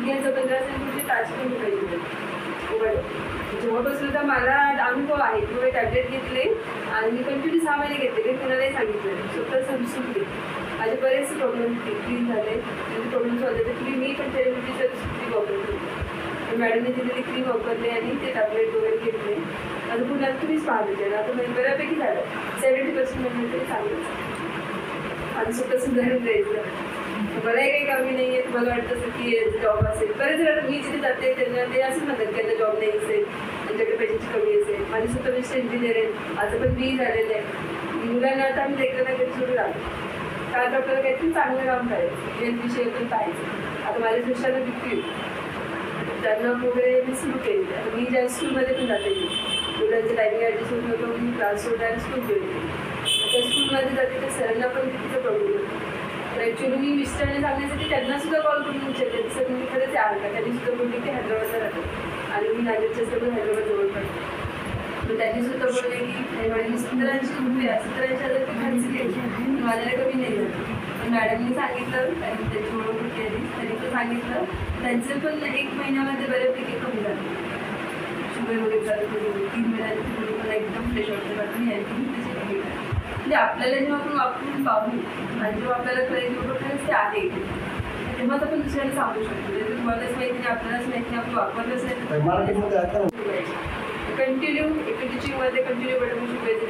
गुडघ्याचं 15 centimetre टाच पण पाहिजे जेव्हापासून तर मला अनुभव आहे किंवा टॅब्लेट घेतले आणि मी कंटिन्यू 6 महिने घेतले मी कुणालाही सांगितलं स्वतः समजून माझे बरेचसे प्रॉब्लेम क्लीन झाले म्हणजे प्रॉब्लेम सॉल्व झाले तरी मी पण थेरपीची क्रीम वापरते मॅडमने दिलेली क्रीम वापरले आणि ते टॅब्लेट वगैरे घेतले आता पुन्हा तुम्हीच पाहते आता म्हणजे बऱ्यापैकी झालं 70% म्हणजे तरी चांगलंच आणि स्वतः सुधारून द्यायचं मलाही काही कमी नाही आहे तुम्हाला वाटतं असं की जॉब असेल बरेच जण मी जिथे जाते त्यांना ते असंच म्हणतात की आता जॉब नाही असेल त्यांच्याकडे पैशाची कमी असेल माझी स्वतः मिस्टर इंजिनियर आहे आज पण मी झालेलं आहे मुलांना आता आम्ही लेकरांना घरी सुरू राहतो कारण आपल्याला काहीतरी चांगलं काम करायचं हेल्थ विषय पण पाहायचं आता माझ्या मिस्टरला बिकली त्यांना वगैरे मी सुरू केली आता मी ज्या स्कूलमध्ये पण जाते मुलांचं टायमिंग ॲडजस्ट होत नव्हतं मी क्लास सोडा आणि स्कूल गेली त्या स्कूलमध्ये जाते तर सरांना पण तिथं प्रॉब्लेम होतो तर ॲक्च्युली मी मिस्टरने सांगण्यासाठी त्यांना सुद्धा कॉल करून विचारते सर मी खरंच याल का त्यांनी सुद्धा बोलली की हैदराबादला राहतो आणि मी नागेरच्या पण हैदराबाद जवळ पडतो मग त्यांनी सुद्धा बोलले की मॅडम 17,000 रुपये 17,000 ती खर्च केली माझ्याला कमी नाही झालं पण मॅडमनी सांगितलं आणि त्याची ओळख केली त्यांनी पण सांगितलं त्यांचं पण 1 महिन्यामध्ये बऱ्यापैकी कमी झालं शुगर वगैरे चालू केली 3 महिन्यात मला एकदम फ्रेश वाटतं कारण मी त्याची कमी म्हणजे आपल्याला जेव्हा आपण वापरून पाहू आणि जेव्हा आपल्याला कळेल खरंच ते आहे तेव्हाच आपण दुसऱ्याला सांगू शकतो म्हणजे तुम्हालाच माहिती नाही आपल्यालाच माहिती नाही आपण वापरलंच नाही कंटिन्यू एका टीचिंगमध्ये कंटिन्यू बटन शिकायचं